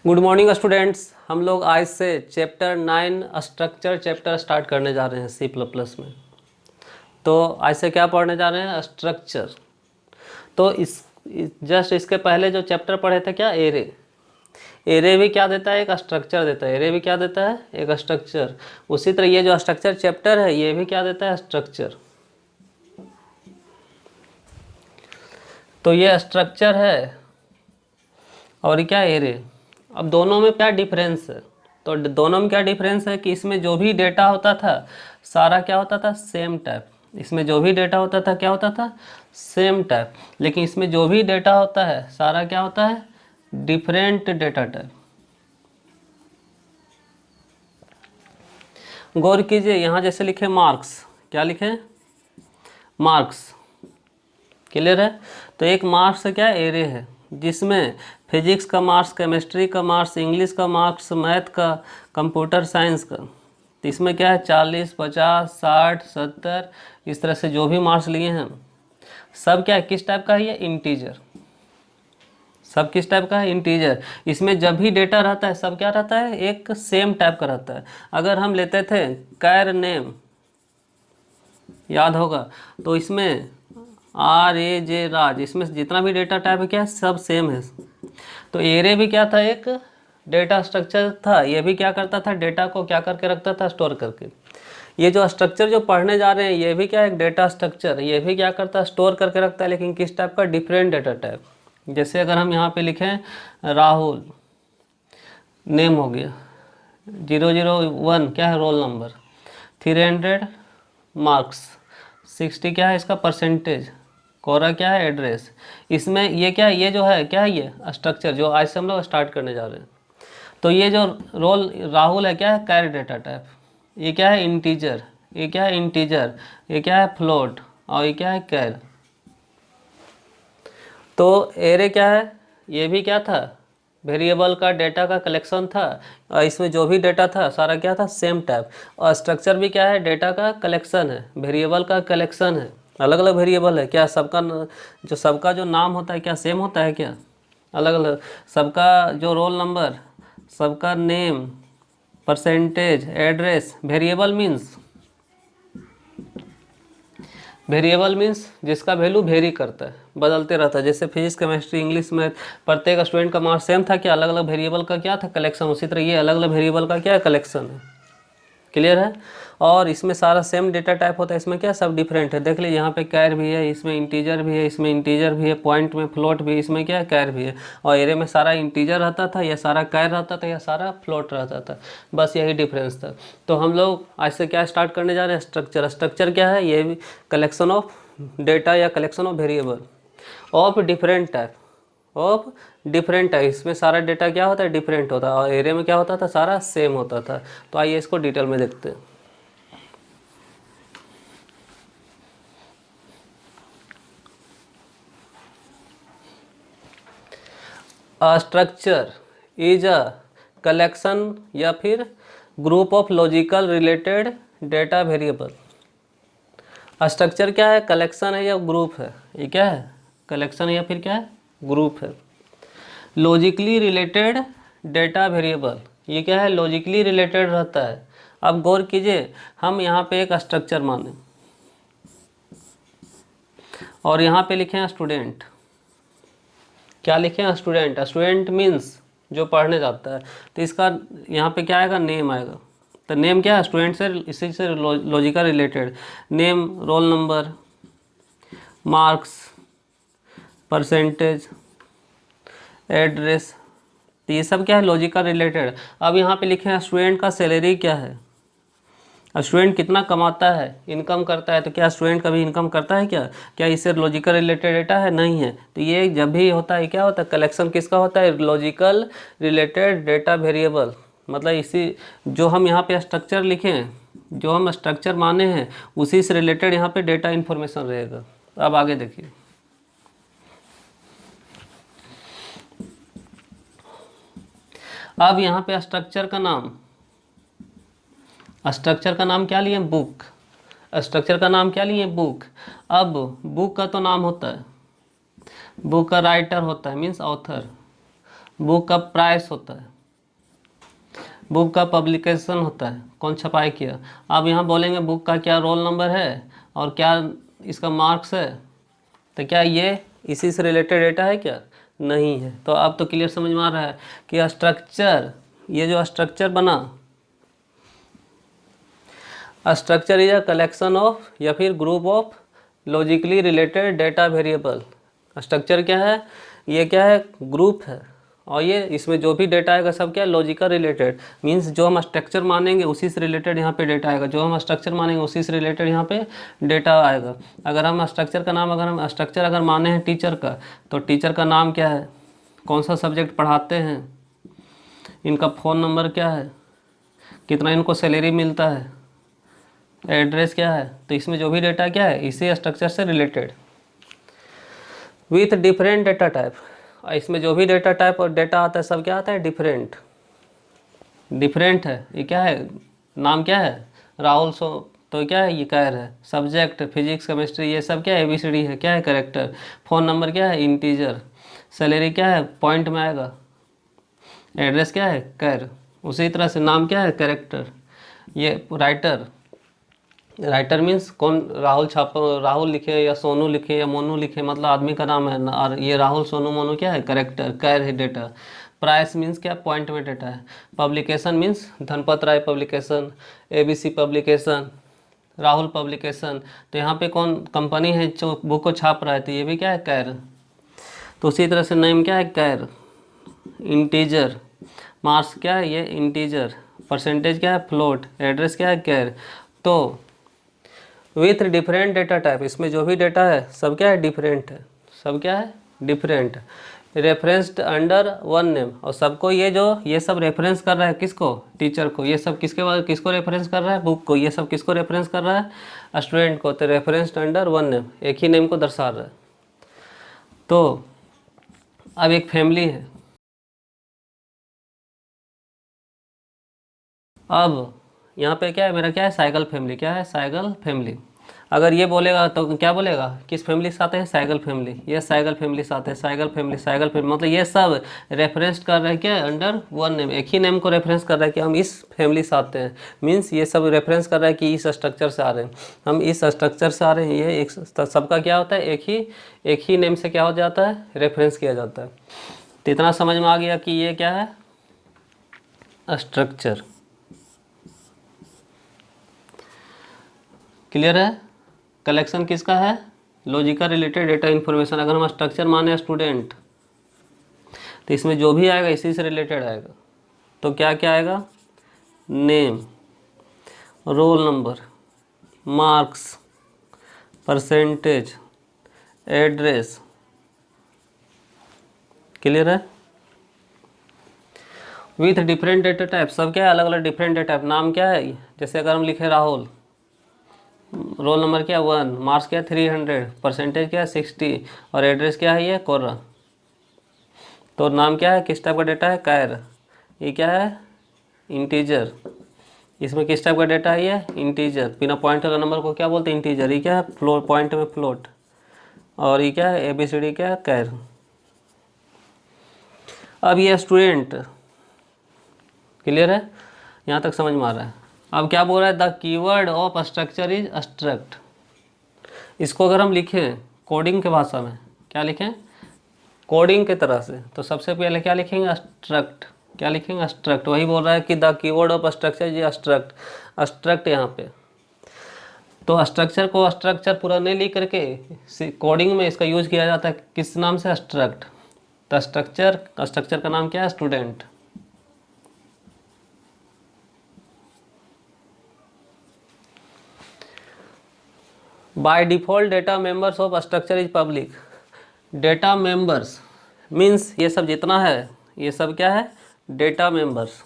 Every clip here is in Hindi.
Good morning students. हम लोग आज से चैप्टर 9 स्ट्रक्चर चैप्टर स्टार्ट करने जा रहे हैं C++ में। तो आज से क्या पढ़ने जा रहे हैं? स्ट्रक्चर। तो जस्ट इसके पहले जो चैप्टर पढ़े थे क्या, एरे। एरे भी क्या देता है? एक स्ट्रक्चर देता है। एरे भी क्या देता है? एक स्ट्रक्चर। उसी तरह ये जो स्ट्रक्चर चैप्टर है ये भी क्या देता है? स्ट्रक्चर। तो ये स्ट्रक्चर है और क्या, एरे। अब दोनों में क्या डिफरेंस है? तो दोनों में क्या डिफरेंस है कि इसमें जो भी डेटा होता था सारा क्या होता था? Same type. इसमें जो भी डेटा होता था क्या होता था? Same type. लेकिन इसमें जो भी डेटा होता है सारा क्या होता है? Different data type. गौर कीजिए, यहाँ जैसे लिखे मार्क्स, क्या लिखे? मार्क्स। क्लियर है? तो एक मार्क्स क्या है? एरे है, जिसमें फिजिक्स का मार्क्स, केमिस्ट्री का मार्क्स, इंग्लिश का मार्क्स, मैथ का, कंप्यूटर साइंस का। तो इसमें क्या है? 40, 50, 60, 70 इस तरह से जो भी मार्क्स लिए हैं सब क्या है? किस टाइप का है ये? इंटीजर। सब किस टाइप का है? इंटीजर। इसमें जब भी डेटा रहता है सब क्या रहता है? एक सेम टाइप का रहता है। अगर हम लेते थे कैर नेम, याद होगा, तो इसमें RAJ राज, इसमें जितना भी डेटा टाइप है क्या है? सब सेम है। तो एरे भी क्या था? एक डेटा स्ट्रक्चर था। ये भी क्या करता था? डेटा को क्या करके रखता था? स्टोर करके। ये जो स्ट्रक्चर जो पढ़ने जा रहे हैं ये भी क्या है? एक डेटा स्ट्रक्चर। ये भी क्या करता है? स्टोर करके रखता है, लेकिन किस टाइप का? Different data type. जैसे अगर हम यहाँ पे लिखें राहुल, नेम हो गया, 001 क्या है? रोल नंबर, 300 मार्क्स, 60 क्या है इसका? परसेंटेज, कोरा क्या है? एड्रेस। इसमें ये क्या है? ये जो है क्या है? ये स्ट्रक्चर जो आज से हम लोग स्टार्ट करने जा रहे हैं। तो ये जो रोल राहुल है क्या है? Char data type. ये क्या है? इंटीजर। ये क्या है? इंटीजर। ये क्या है? फ्लोट। और ये क्या है? कैर। तो एरे क्या है? ये भी क्या था? वेरिएबल का डेटा का कलेक्शन था। और इसमें जो भी डेटा था सारा क्या था? Same type. और स्ट्रक्चर भी क्या है? डेटा का कलेक्शन है, वेरिएबल का कलेक्शन है। अलग अलग वेरिएबल है क्या? सबका जो नाम होता है क्या सेम होता है क्या? अलग अलग। सबका जो रोल नंबर, सबका name, percentage, address. Variable means जिसका वैल्यू वेरी करता है, बदलते रहता है। जैसे फिजिक्स, केमिस्ट्री, इंग्लिश, मैथ, प्रत्येक स्टूडेंट का मार्क्स सेम था क्या? अलग अलग वेरिएबल का क्या था? कलेक्शन। उसी तरह ये अलग अलग वेरिएबल का क्या है? कलेक्शन है। क्लियर है? और इसमें सारा सेम डेटा टाइप होता है। इसमें क्या सब डिफरेंट है। देख लीजिए यहाँ पे कैर भी है, इसमें इंटीजर भी है, इसमें इंटीजर भी है, पॉइंट में फ्लोट भी है, इसमें क्या है? कैर भी है। और एरे में सारा इंटीजर रहता था, या सारा कैर रहता था, या सारा फ्लोट रहता था। बस यही डिफरेंस था। तो हम लोग आज से क्या स्टार्ट करने जा रहे हैं? स्ट्रक्चर। स्ट्रक्चर क्या है? ये भी कलेक्शन ऑफ डेटा या collection of variable of different type. इसमें सारा डेटा क्या होता है? डिफरेंट होता है। और एरे में क्या होता था? सारा सेम होता था। तो आइए इसको डिटेल में देखते हैं। A structure is a collection या फिर group of logical related data variable. Structure क्या है? कलेक्शन है या ग्रुप है? ये क्या है? कलेक्शन है या फिर क्या है? ग्रुप है। लॉजिकली रिलेटेड डेटा वेरिएबल, ये क्या है? लॉजिकली रिलेटेड रहता है। अब गौर कीजिए, हम यहाँ पे एक स्ट्रक्चर माने और यहाँ पे लिखे हैं स्टूडेंट। क्या लिखे हैं? स्टूडेंट। स्टूडेंट मीन्स जो पढ़ने जाता है। तो इसका यहाँ पे क्या आएगा? नेम आएगा। तो नेम क्या है? स्टूडेंट से, इसी से logical related. Name, roll number, marks, percentage, address. तो ये सब क्या है? Logical related. अब यहाँ पे लिखे हैं स्टूडेंट का सैलरी क्या है? स्टूडेंट कितना कमाता है, इनकम करता है। तो क्या स्टूडेंट कभी इनकम करता है क्या? क्या इससे लॉजिकल रिलेटेड डेटा है? नहीं है। तो ये जब भी होता है क्या होता है? कलेक्शन किसका होता है? Logical related data variable. मतलब इसी जो हम यहाँ पे स्ट्रक्चर लिखे हैं, जो हम स्ट्रक्चर माने हैं, उसी से रिलेटेड यहाँ पे डेटा इन्फॉर्मेशन रहेगा। अब आगे देखिए। अब यहाँ पे स्ट्रक्चर का नाम क्या लिए? बुक। स्ट्रक्चर का नाम क्या लिए? बुक। अब बुक का तो नाम होता है, बुक का राइटर होता है मीन्स ऑथर। बुक का प्राइस होता है, बुक का पब्लिकेशन होता है, कौन छपाई किया। अब यहाँ बोलेंगे बुक का क्या रोल नंबर है और क्या इसका मार्क्स है, तो क्या ये इसी से रिलेटेड डेटा है क्या, नहीं है। तो अब तो क्लियर समझ में आ रहा है कि स्ट्रक्चर, ये जो स्ट्रक्चर बना, structure is a collection of या फिर group of logically related data variable. Structure क्या है, ये क्या है, ग्रुप है, और ये इसमें जो भी डेटा आएगा सब क्या है, लॉजिकल रिलेटेड। मींस जो हम स्ट्रक्चर मानेंगे उसी से रिलेटेड यहाँ पे डेटा आएगा, जो हम स्ट्रक्चर मानेंगे उसी से रिलेटेड यहाँ पे डेटा आएगा। अगर हम स्ट्रक्चर का नाम, अगर हम स्ट्रक्चर अगर माने हैं टीचर का, तो टीचर का नाम क्या है, कौन सा सब्जेक्ट पढ़ाते हैं, इनका फ़ोन नंबर क्या है, कितना इनको सैलरी मिलता है, एड्रेस क्या है, तो इसमें जो भी डेटा क्या है इसी स्ट्रक्चर से related. With different data type, इसमें जो भी डेटा टाइप और डेटा आता है सब क्या आता है, डिफरेंट। डिफरेंट है, ये क्या है, नाम क्या है, राहुल सो, तो क्या है, ये कैर है। सब्जेक्ट फिजिक्स केमिस्ट्री ये सब क्या है, ABCD है, क्या है, करेक्टर। फ़ोन नंबर क्या है, इंटीजर। सैलरी क्या है, पॉइंट में आएगा। एड्रेस क्या है, कैर। उसी तरह से नाम क्या है, करेक्टर। ये राइटर, राइटर मीन्स कौन, राहुल राहुल लिखे या सोनू लिखे या मोनू लिखे, मतलब आदमी का नाम है ना। और ये राहुल सोनू मोनू क्या है, करेक्टर, कैर है डेटा। प्राइस मीन्स क्या, पॉइंट में डेटा है। Publication means Dhanpat Rai publication, ABC publication, Rahul publication. तो यहाँ पे कौन कंपनी है जो बुक को छाप रहा है, तो ये भी क्या है, कैर। तो उसी तरह से नेम क्या है, कैर। इंटीजर, मार्क्स क्या है, ये इंटीजर। परसेंटेज क्या है, फ्लोट। एड्रेस क्या है, कैर। तो विथ डिफरेंट डेटा टाइप, इसमें जो भी डेटा है सब क्या है, डिफरेंट है, सब क्या है, different. Referenced under one name, और सबको ये सब रेफरेंस कर रहा है किसको, टीचर को। ये सब किसको रेफरेंस कर रहा है, बुक को। ये सब किसको रेफरेंस कर रहा है, स्टूडेंट को। तो रेफरेंस्ड अंडर वन नेम, एक ही नेम को दर्शा रहा है। तो अब एक फैमिली है, अब यहाँ पे क्या है, मेरा क्या है, साइकिल फैमिली। क्या है, साइकिल फैमिली। अगर ये बोलेगा तो क्या बोलेगा, किस फैमिली से आते हैं, साइकिल फैमिली। ये साइकिल फैमिली से आते हैं, साइकिल फैमिली, साइकिल फैमिली। मतलब ये सब रेफरेंस कर रहे हैं क्या, अंडर वन नेम, एक ही नेम को रेफरेंस कर रहा है कि हम इस फैमिली से आते हैं। मीन्स ये सब रेफरेंस कर रहा है कि इस स्ट्रक्चर से आ रहे हैं, हम इस स्ट्रक्चर से आ रहे हैं। ये एक सबका क्या होता है, एक ही नेम से क्या हो जाता है, रेफरेंस किया जाता है। तो इतना समझ में आ गया कि ये क्या है, स्ट्रक्चर। क्लियर है। कलेक्शन किसका है, लॉजिकल रिलेटेड डेटा इन्फॉर्मेशन। अगर हम स्ट्रक्चर माने स्टूडेंट, तो इसमें जो भी आएगा इसी से रिलेटेड आएगा। तो क्या क्या आएगा, name, roll number, marks, percentage, address. Clear है। विथ डिफरेंट डेटा टाइप, सब क्या है, अलग अलग डिफरेंट डेटा टाइप। नाम क्या है, जैसे अगर हम लिखे राहुल, रोल नंबर क्या है 1, मार्क्स क्या है 300, परसेंटेज क्या है 60, और एड्रेस क्या है, ये कोर्रा। तो नाम क्या है, किस टाइप का डेटा है, कैर। ये क्या है, इंटीजर। इसमें किस टाइप का डेटा है, ये इंटीजर। बिना पॉइंट वाला नंबर को क्या बोलते हैं, इंटीजर। ये क्या है, फ्लोट, पॉइंट में फ्लोट। और ये क्या है, ABCD क्या है, कैर। अब ये स्टूडेंट, क्लियर है, यहाँ तक समझ में आ रहा है। अब क्या बोल रहा है, the keyword of structure is struct. इसको अगर हम लिखें कोडिंग के भाषा में, क्या लिखें, कोडिंग की तरह से, तो सबसे पहले क्या लिखेंगे, स्ट्रक्ट। क्या लिखेंगे, स्ट्रक्ट। वही बोल रहा है कि the keyword of structure is struct. Struct यहाँ पे, तो स्ट्रक्चर को स्ट्रक्चर पूरा नहीं लिख करके कोडिंग में इसका यूज किया जाता है, किस नाम से, स्ट्रक्ट। तो स्ट्रक्चर का नाम क्या है, student. By default data members of structure is public. Data members means ये सब जितना है, ये सब क्या है, डेटा मेंबर्स।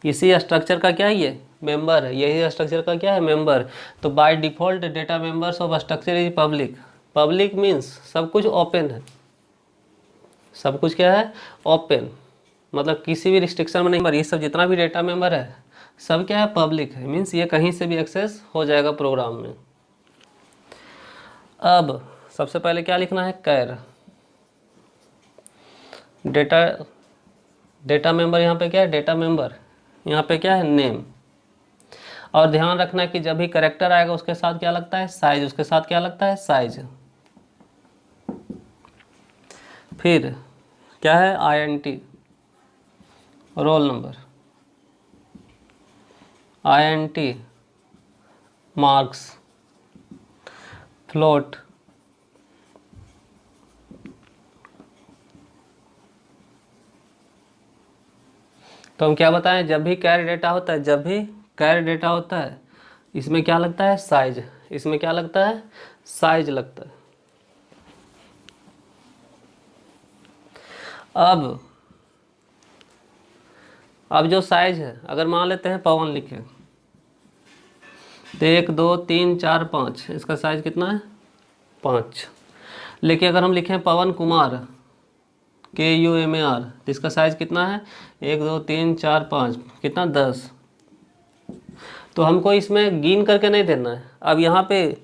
इसी स्ट्रक्चर का क्या है, ये मेंबर है, यही स्ट्रक्चर का क्या है, मेंबर। तो by default data members of structure is public. Public means सब कुछ ओपन है, सब कुछ क्या है, ओपन, मतलब किसी भी रिस्ट्रिक्शन में नहीं। ये सब जितना भी डेटा मेंबर है सब क्या है, पब्लिक है। मीन्स ये कहीं से भी एक्सेस हो जाएगा प्रोग्राम में। अब सबसे पहले क्या लिखना है, कैर। डेटा डेटा मेंबर यहाँ पे क्या है, डेटा मेंबर यहाँ पे क्या है, नेम। और ध्यान रखना कि जब भी करेक्टर आएगा उसके साथ क्या लगता है, साइज, उसके साथ क्या लगता है, साइज। फिर क्या है, INT roll number, INT marks, float, तो हम क्या बताएं, जब भी कैरी डेटा होता है, जब भी कैरी डेटा होता है इसमें क्या लगता है, साइज, इसमें क्या लगता है, साइज लगता है। अब जो साइज है, अगर मान लेते हैं पवन लिखे तो 1 2 3 4 5, इसका साइज कितना है, 5। लेकिन अगर हम लिखें पवन कुमार, KUMAR, तो इसका साइज कितना है, 1 2 3 4 5, कितना, 10। तो हमको इसमें गिन करके नहीं देना है। अब यहाँ पे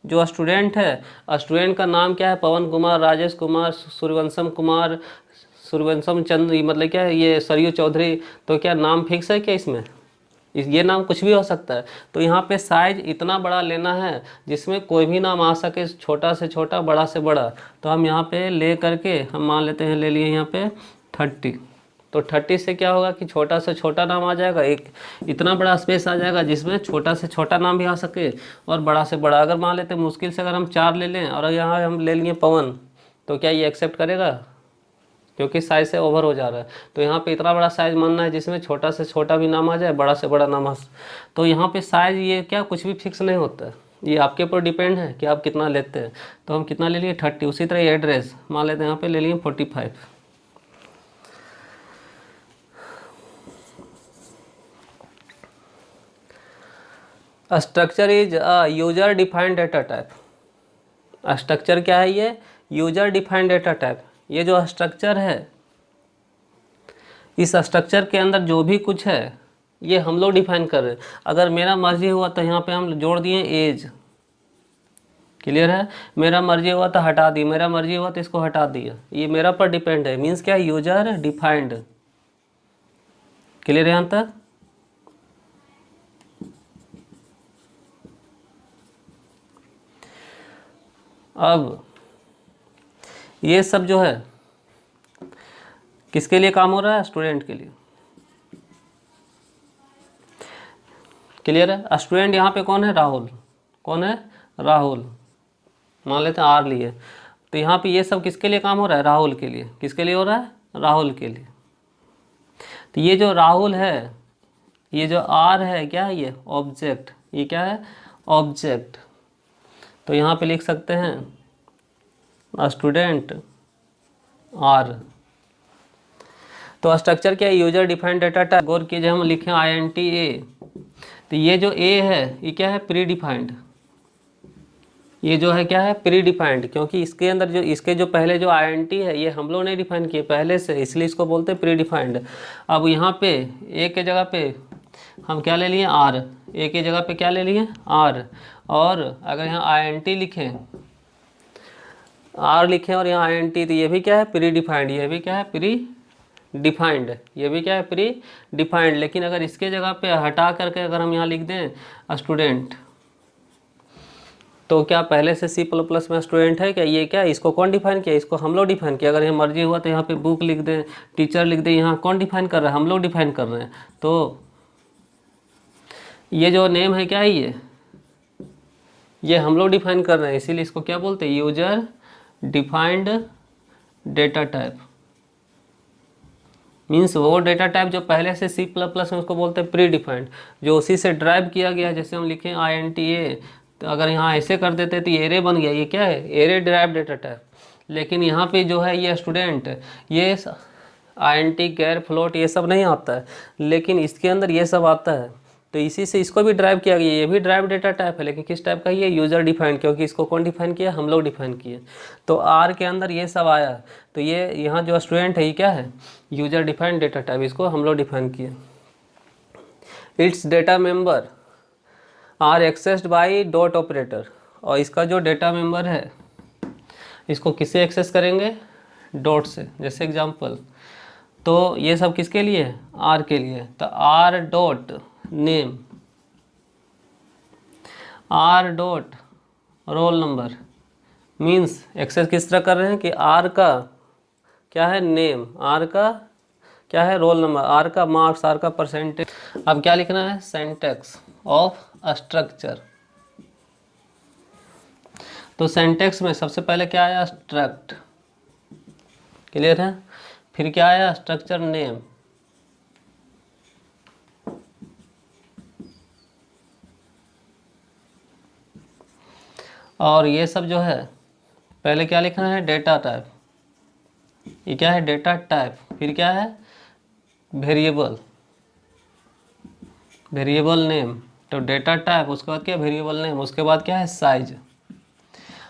जो स्टूडेंट है, स्टूडेंट का नाम क्या है, पवन कुमार, राजेश कुमार, सूर्यवंशम कुमार, सूर्यवंशम चंद्र, मतलब क्या है ये, सरयू चौधरी। तो क्या नाम फिक्स है क्या इसमें, ये नाम कुछ भी हो सकता है। तो यहाँ पे साइज इतना बड़ा लेना है जिसमें कोई भी नाम आ सके, छोटा से छोटा, बड़ा से बड़ा। तो हम यहाँ पे ले करके हम मान लेते हैं, ले लिए यहाँ पे 30। तो 30 से क्या होगा कि छोटा से छोटा नाम आ जाएगा, एक इतना बड़ा स्पेस आ जाएगा जिसमें छोटा से छोटा नाम भी आ सके और बड़ा से बड़ा। अगर मान लेते हैं मुश्किल से अगर हम 4 ले लें और यहाँ हम ले लिए पवन, तो क्या ये एक्सेप्ट करेगा, क्योंकि साइज से ओवर हो जा रहा है। तो यहाँ पे इतना बड़ा साइज मानना है जिसमें छोटा से छोटा भी नाम आ जाए, बड़ा से बड़ा नाम आ। तो यहाँ पे साइज ये क्या कुछ भी फिक्स नहीं होता है, ये आपके ऊपर डिपेंड है कि आप कितना लेते हैं। तो हम कितना ले लिए, 30। उसी तरह एड्रेस मान लेते हैं, यहाँ पे ले लिए 45। Structure is a user defined data type. Structure क्या है, ये यूजर डिफाइंड डेटा टाइप। ये जो स्ट्रक्चर है, इस स्ट्रक्चर के अंदर जो भी कुछ है ये हम लोग डिफाइन कर रहे हैं। अगर मेरा मर्जी हुआ तो यहाँ पे हम जोड़ दिए एज, क्लियर है। मेरा मर्जी हुआ तो हटा दी, मेरा मर्जी हुआ तो इसको हटा दिया, ये मेरा पर डिपेंड है। मीन्स क्या है, यूजर डिफाइंड। क्लियर है यहाँ तक। अब ये सब जो है किसके लिए काम हो रहा है, स्टूडेंट के लिए। क्लियर है। स्टूडेंट यहाँ पे कौन है, राहुल। कौन है, राहुल। मान लेते हैं R लिए। तो यहाँ पे ये सब किसके लिए काम हो रहा है, राहुल के लिए। किसके लिए हो रहा है, राहुल के लिए। तो ये जो राहुल है, ये जो R है क्या है, ये ऑब्जेक्ट। ये क्या है, ऑब्जेक्ट। तो यहाँ पे लिख सकते हैं स्टूडेंट R। तो स्ट्रक्चर क्या है, यूजर डिफाइंड डेटा टाइप। गौर कीजिए, हम लिखें INT A, तो ये जो A है ये क्या है, प्री डिफाइंड। ये जो है क्या है, प्री डिफाइंड, क्योंकि इसके अंदर जो इसके जो पहले जो INT है ये हम लोग नहीं डिफाइन किए पहले से, इसलिए इसको बोलते हैं प्री डिफाइंड। अब यहाँ पे A के जगह पे हम क्या ले लिए, R। A के जगह पे क्या ले लिए, R। और अगर यहाँ INT लिखें, R लिखें और यहाँ INT, तो ये भी क्या है, प्री डिफाइंड। ये भी क्या है, प्री डिफाइंड। ये भी क्या है, प्री डिफाइंड। लेकिन अगर इसके जगह पे हटा करके अगर हम यहाँ लिख दें स्टूडेंट, तो क्या पहले से C++ में स्टूडेंट है क्या, ये क्या, इसको कौन डिफाइन किया, इसको हम लोग डिफाइन किया। अगर ये मर्जी हुआ तो यहाँ पे बुक लिख दें, टीचर लिख दें, यहाँ कौन डिफाइन कर रहा है, हम लोग डिफाइन कर रहे हैं। तो ये जो नेम है क्या है, ये हम लोग डिफाइन कर रहे हैं, इसीलिए इसको क्या बोलते हैं, user defined data type. Means वो डेटा टाइप जो पहले से C++ में, उसको बोलते हैं प्री डिफाइंड, जो उसी से ड्राइव किया गया। जैसे हम लिखें INT A, तो अगर यहाँ ऐसे कर देते तो ये एरे बन गया। ये क्या है, एरे ड्राइव डेटा टाइप। लेकिन यहाँ पे जो है ये स्टूडेंट, ये INT कैर फ्लोट ये सब नहीं आता है, लेकिन इसके अंदर ये सब आता है। तो इसी से इसको भी ड्राइव किया गया। ये भी ड्राइव डेटा टाइप है, लेकिन किस टाइप का, ये यूजर डिफाइंड, क्योंकि इसको कौन डिफाइन किया, हम लोग डिफाइन किए। तो R के अंदर ये सब आया। तो ये यहाँ जो स्टूडेंट है ये क्या है, यूजर डिफाइंड डेटा टाइप, इसको हम लोग डिफाइन किए। It's data member are accessed by dot operator. और इसका जो डेटा मेंबर है इसको किससे एक्सेस करेंगे, डॉट से। जैसे एग्जांपल तो ये सब किसके लिए है? आर के लिए। तो R dot name, R dot roll number, means access किस तरह कर रहे हैं कि आर का क्या है नेम, आर का क्या है रोल नंबर, आर का मार्क्स, आर का परसेंटेज। अब क्या लिखना है? Syntax of structure. तो सिंटैक्स में सबसे पहले क्या आया? स्ट्रक्ट, क्लियर है। फिर क्या आया? स्ट्रक्चर नेम, और ये सब जो है पहले क्या लिखना है? Data type. ये क्या है? Data type. फिर क्या है? Variable, variable name. तो डेटा टाइप, उसके बाद क्या? वेरिएबल नेम, उसके बाद क्या है? साइज।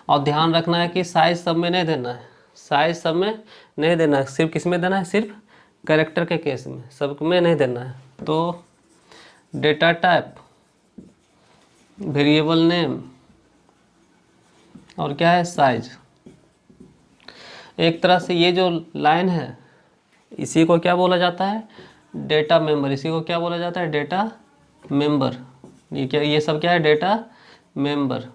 और ध्यान रखना है कि साइज सब में नहीं देना है, साइज सब में नहीं देना है, सिर्फ किस में देना है? सिर्फ कैरेक्टर के केस में, सब में नहीं देना है। तो डेटा टाइप, वेरिएबल नेम, और क्या है? साइज। एक तरह से ये जो लाइन है इसी को क्या बोला जाता है? Data member. इसी को क्या बोला जाता है? Data member. ये क्या? ये सब क्या है? Data member.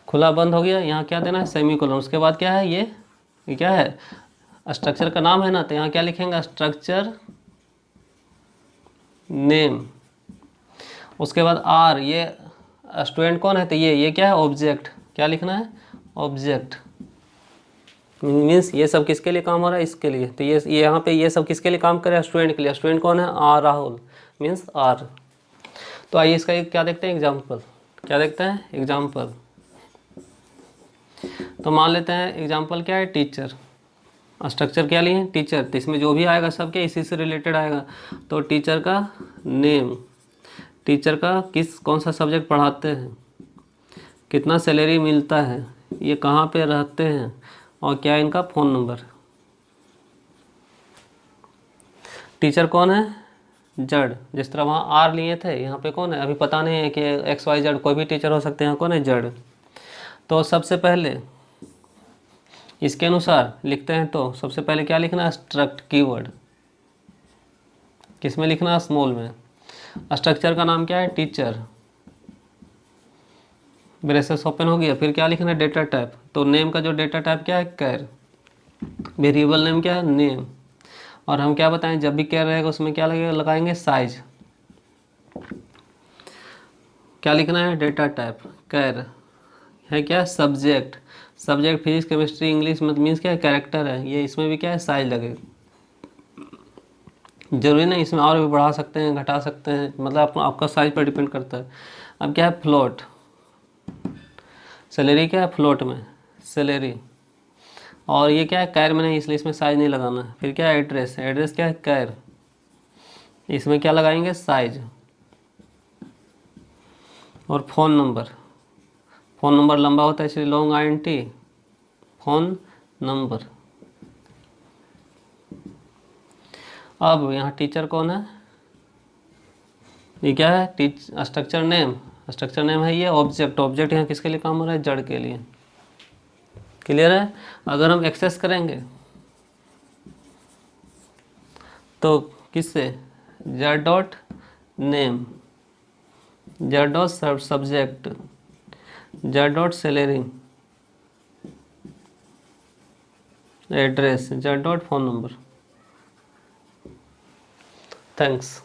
खुला बंद हो गया, यहाँ क्या देना है? सेमीकोलन। उसके बाद क्या है? ये क्या है? स्ट्रक्चर का नाम है ना, तो यहाँ क्या लिखेंगे? Structure name. उसके बाद आर, ये स्टूडेंट कौन है? तो ये क्या है? ऑब्जेक्ट। क्या लिखना है? ऑब्जेक्ट। मीन्स ये सब किसके लिए काम हो रहा है? इसके लिए। तो ये यहाँ पे ये सब किसके लिए काम कर रहा है? स्टूडेंट के लिए। स्टूडेंट कौन है? R Rahul, means R. तो आइए इसका एक क्या देखते हैं? एग्जाम्पल। क्या देखते हैं? एग्जाम्पल। तो मान लेते हैं एग्जाम्पल क्या है? टीचर। स्ट्रक्चर क्या लिए? टीचर। तो इसमें जो भी आएगा सब क्या इसी से रिलेटेड आएगा। तो टीचर का नेम, टीचर का कौन सा सब्जेक्ट पढ़ाते हैं, कितना सैलरी मिलता है, ये कहाँ पे रहते हैं, और क्या इनका फ़ोन नंबर। टीचर कौन है? जड़। जिस तरह वहाँ आर लिए थे, यहाँ पे कौन है? अभी पता नहीं है कि एक्स वाई जेड, कोई भी टीचर हो सकते हैं। यहाँ कौन है? जड़। तो सबसे पहले इसके अनुसार लिखते हैं। तो सबसे पहले क्या लिखना है? Struct keyword. किस में लिखना है? स्मॉल में। स्ट्रक्चर का नाम क्या है? टीचर। ब्रेसेस ओपन हो गया। फिर क्या लिखना है? Data type. तो नेम का जो डेटा टाइप क्या है? कैर। वेरिएबल नेम क्या है? नेम। और हम क्या बताएं? जब भी कैर रहेगा उसमें क्या लगेगा? लगाएंगे साइज। क्या लिखना है? डेटा टाइप कैर है क्या? Subject. Subject physics chemistry English मतलब मीन्स क्या है? कैरेक्टर है ये। इसमें भी क्या है? साइज लगेगा। जरूरी नहीं, इसमें और भी बढ़ा सकते हैं, घटा सकते हैं, मतलब आपका साइज पर डिपेंड करता है। अब क्या है? फ्लोट। सैलरी क्या है? फ्लोट में सैलरी। और ये क्या है? कैर में नहीं, इसलिए इसमें साइज नहीं लगाना है। फिर क्या है? एड्रेस। एड्रेस क्या है? कैर। इसमें क्या लगाएंगे? साइज। और फ़ोन नंबर। फ़ोन नंबर लंबा होता है इसलिए लॉन्ग INT फ़ोन नंबर। अब यहाँ टीचर कौन है? ये क्या है? Structure name. स्ट्रक्चर नेम है ये। ऑब्जेक्ट। ऑब्जेक्ट यहाँ किसके लिए काम हो रहा है? जड़ के लिए। क्लियर है। अगर हम एक्सेस करेंगे तो किससे? जड़ डॉट नेम, जड़ डॉट सब्जेक्ट, जड़ डॉट सैलरी, एड्रेस, जड़ डॉट फ़ोन नंबर। थैंक्स।